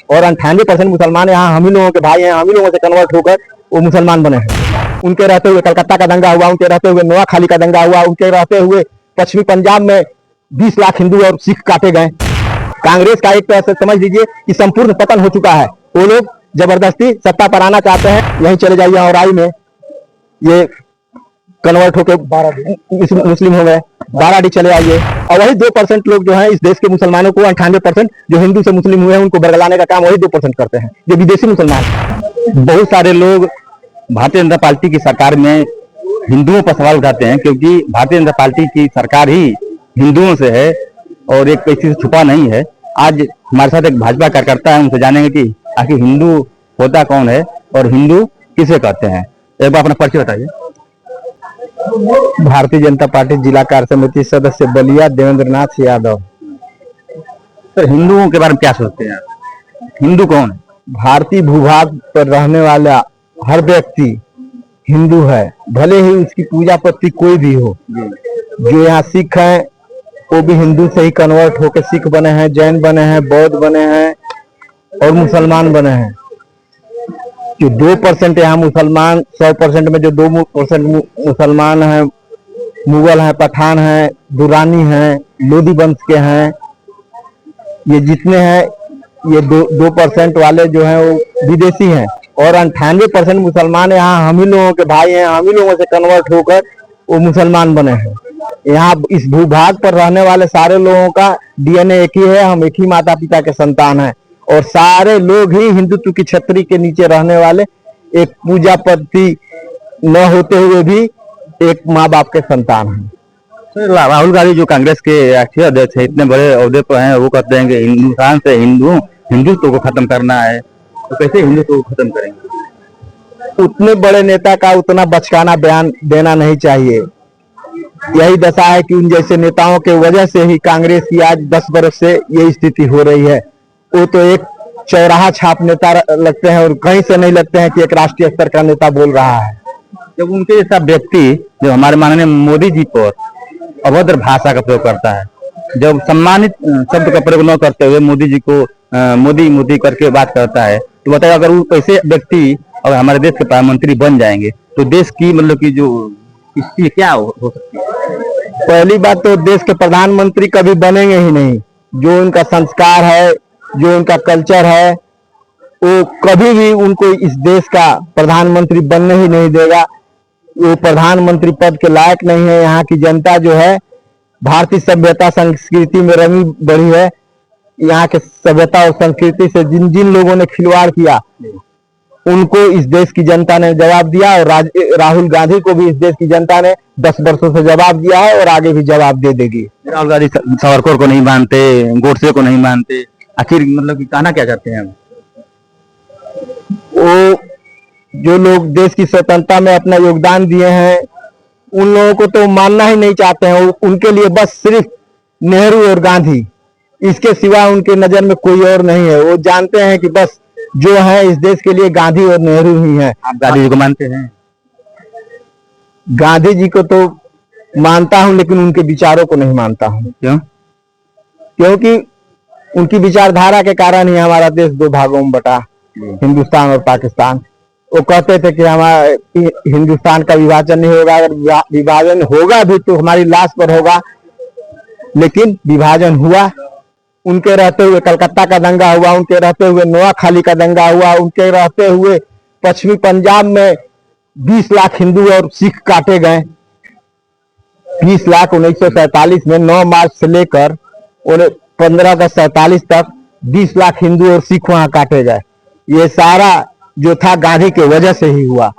और 98% मुसलमान यहाँ हम ही लोगों के भाई हैं, हम ही लोगों से कन्वर्ट होकर वो मुसलमान बने हैं। उनके रहते हुए कलकत्ता का दंगा हुआ, उनके रहते हुए नोआखाली का दंगा हुआ, उनके रहते हुए पश्चिमी पंजाब में 20 लाख हिंदू और सिख काटे गए। कांग्रेस का एक तरह से समझ लीजिए कि संपूर्ण पतन हो चुका है। वो लोग जबरदस्ती सत्ता पर आना चाहते हैं। यहीं चले जाइए और में ये कन्वर्ट होकर मुस्लिम हो गए, बाराडी चले आइए। और वही 2% लोग जो हैं इस देश के मुसलमानों को 98% जो हिंदू से मुस्लिम हुए हैं उनको बरगलाने का काम वही 2% करते हैं, जो विदेशी मुसलमान। बहुत सारे लोग भारतीय जनता पार्टी की सरकार में हिंदुओं पर सवाल उठाते हैं, क्योंकि भारतीय जनता पार्टी की सरकार ही हिंदुओं से है और एक किसी से छुपा नहीं है। आज हमारे साथ एक भाजपा कार्यकर्ता है, उनसे जानेंगे कि आखिर हिंदू होता कौन है और हिंदू किसे कहते हैं। एक बार अपना परिचय बताइए। भारतीय जनता पार्टी जिला कार्य समिति सदस्य बलिया देवेंद्र नाथ यादव। तो हिंदुओं के बारे में क्या सोचते हैं? हिंदू कौन है? भारतीय भूभाग पर रहने वाला हर व्यक्ति हिंदू है, भले ही उसकी पूजा पत्ती कोई भी हो। जो यहाँ सिख हैं वो भी हिंदू से ही कन्वर्ट होकर सिख बने हैं, जैन बने हैं, बौद्ध बने हैं और मुसलमान बने हैं। जो 2% यहाँ मुसलमान, 100% में जो 2% मुसलमान हैं, मुगल हैं, पठान हैं, दुरानी हैं, लोधी वंश के हैं, ये जितने हैं ये 2% वाले जो हैं वो विदेशी हैं। और 98% मुसलमान यहाँ हम ही लोगों के भाई हैं, हम ही लोगों से कन्वर्ट होकर वो मुसलमान बने हैं। यहाँ इस भूभाग पर रहने वाले सारे लोगों का DNA एक ही है, हम एक ही माता पिता के संतान हैं और सारे लोग ही हिंदुत्व की छतरी के नीचे रहने वाले, एक पूजा पद्धति न होते हुए भी एक माँ बाप के संतान हैं। राहुल गांधी जो कांग्रेस के राष्ट्रीय अध्यक्ष है, इतने बड़े ओहदे पर हैं, वो कहते हैं कि हिंदुस्तान से हिंदुत्व को खत्म करना है। तो कैसे हिंदुत्व को खत्म करेंगे? उतने बड़े नेता का उतना बचकाना बयान देना नहीं चाहिए। यही दशा है कि उन जैसे नेताओं के वजह से ही कांग्रेस की आज 10 बरस से ये स्थिति हो रही है। वो तो एक चौराहा छाप नेता लगते हैं और कहीं से नहीं लगते हैं कि एक राष्ट्रीय स्तर का नेता बोल रहा है। जब उनके जैसा व्यक्ति जो हमारे माननीय मोदी जी पर अभद्र भाषा का प्रयोग करता है, जब सम्मानित शब्द का प्रयोग न करते हुए मोदी जी को मोदी मोदी करके बात करता है, तो बताइए अगर वो ऐसे व्यक्ति अगर हमारे देश के प्रधानमंत्री बन जाएंगे तो देश की मतलब की जो स्थिति क्या हो सकती है? पहली बात तो देश के प्रधानमंत्री कभी बनेंगे ही नहीं। जो उनका संस्कार है, जो उनका कल्चर है, वो कभी भी उनको इस देश का प्रधानमंत्री बनने ही नहीं देगा। वो प्रधानमंत्री पद के लायक नहीं है। यहाँ की जनता जो है भारतीय सभ्यता संस्कृति में रंगी बढ़ी है। यहाँ के सभ्यता और संस्कृति से जिन जिन लोगों ने खिलवाड़ किया उनको इस देश की जनता ने जवाब दिया और राहुल गांधी को भी इस देश की जनता ने 10 वर्षों से जवाब दिया है और आगे भी जवाब दे देगी। राहुल गांधी सावरकर को नहीं मानते, गोडसे को नहीं मानते, आखिर मतलब कि कहना क्या चाहते हैं? वो जो लोग देश की स्वतंत्रता में अपना योगदान दिए हैं उन लोगों को तो मानना ही नहीं चाहते हैं। उनके लिए बस सिर्फ नेहरू और गांधी, इसके सिवा उनके नजर में कोई और नहीं है। वो जानते हैं कि बस जो है इस देश के लिए गांधी और नेहरू ही हैं। आप गांधी जी को मानते हैं? गांधी जी को तो मानता हूं लेकिन उनके विचारों को नहीं मानता हूं। क्यों? क्योंकि उनकी विचारधारा के कारण ही हमारा देश 2 भागों में बटा, हिंदुस्तान और पाकिस्तान। वो कहते थे कि हमारा हिंदुस्तान का विभाजन नहीं होगा, अगर विभाजन होगा भी तो हमारी लाश पर होगा, लेकिन विभाजन हुआ। उनके रहते हुए कलकत्ता का दंगा हुआ, उनके रहते हुए नोआखाली का दंगा हुआ, उनके रहते हुए पश्चिमी पंजाब में 20 लाख हिंदू और सिख काटे गए। 20 लाख 1947 में 9 मार्च से लेकर 15 अगस्त 47 तक 20 लाख हिंदू और सिख वहां काटे गए। ये सारा जो था गांधी के वजह से ही हुआ।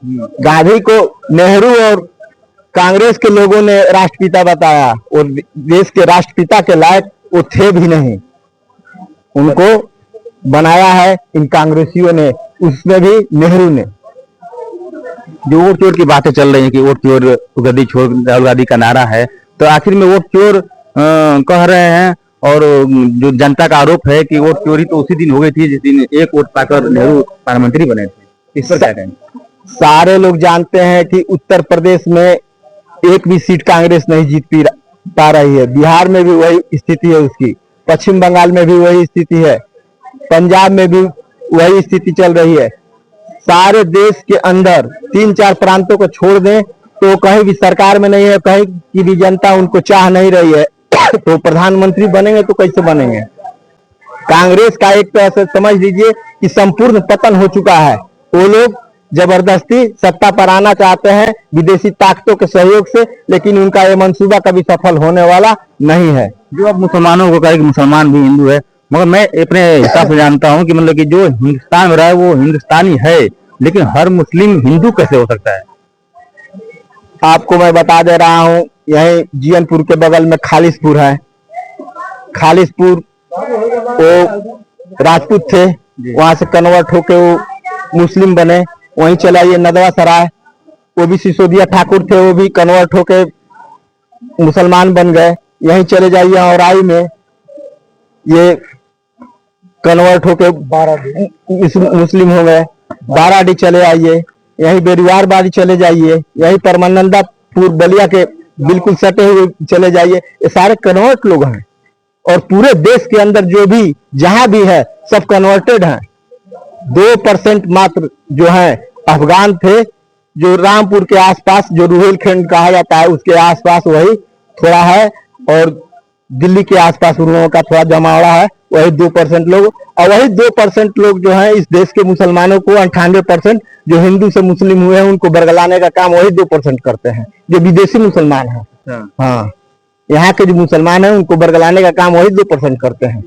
गांधी को नेहरू और कांग्रेस के लोगों ने राष्ट्रपिता बताया और देश के राष्ट्रपिता के लायक वो थे भी नहीं। उनको बनाया है इन कांग्रेसियों ने, उसमें भी नेहरू ने। जो वोट चोर की बातें चल रही है कि वोट चोर गद्दी छोड़ राहुल गांधी का नारा है, तो आखिर में वोट चोर कह रहे हैं और जो जनता का आरोप है कि वोट चोरी तो उसी दिन हो गई थी जिस दिन एक वोट पाकर नेहरू प्रधानमंत्री बने थे। इस पर क्या कहेंगे? सारे लोग जानते हैं कि उत्तर प्रदेश में एक भी सीट कांग्रेस नहीं जीत पा रही है। बिहार में भी वही स्थिति है उसकी, पश्चिम बंगाल में भी वही स्थिति है। पंजाब में भी वही स्थिति चल रही है। सारे देश के अंदर 3-4 प्रांतों को छोड़ दें तो कहीं भी सरकार में नहीं है, कहीं की भी जनता उनको चाह नहीं रही है। तो प्रधानमंत्री बनेंगे तो कैसे बनेंगे? कांग्रेस का एक तरह से समझ लीजिए कि संपूर्ण पतन हो चुका है। वो लोग जबरदस्ती सत्ता पर आना चाहते हैं विदेशी ताकतों के सहयोग से, लेकिन उनका ये मंसूबा कभी सफल होने वाला नहीं है। जो अब मुसलमानों को कहे कि मुसलमान भी हिंदू है, मगर मैं अपने हिसाब से जानता हूँ कि मतलब कि जो हिंदुस्तान में रहा है वो हिंदुस्तानी है, लेकिन हर मुस्लिम हिंदू कैसे हो सकता है? आपको मैं बता दे रहा हूँ, यही जीयनपुर के बगल में खालिसपुर है। खालिसपुर वो राजपूत थे, वहां से कन्वर्ट होके वो मुस्लिम बने। वहीं चले आइए नदवा सराय, वो भी सिसोदिया ठाकुर थे, वो भी कन्वर्ट होके मुसलमान बन गए। यहीं चले जाइए औराई में, ये कन्वर्ट होके मुस्लिम हो गए। बाराडी चले आइए, यहीं बेरुआर बाड़ी चले जाइए, यहीं परमानंदापुर बलिया के बिल्कुल सटे हुए चले जाइए, ये सारे कन्वर्ट लोग हैं। और पूरे देश के अंदर जो भी जहां भी है सब कन्वर्टेड हैं। 2% मात्र जो है अफगान थे, जो रामपुर के आसपास, जो रुहेलखंड कहा जाता है उसके आसपास वही थोड़ा है, और दिल्ली के आसपास उन लोगों का थोड़ा जमावड़ा है, वही 2% लोग। और वही 2% लोग जो है इस देश के मुसलमानों को 98% जो हिंदू से मुस्लिम हुए हैं उनको बरगलाने का काम वही 2% करते हैं, जो विदेशी मुसलमान हैं। हाँ, यहाँ के जो मुसलमान हैं उनको बरगलाने का काम वही 2% करते हैं।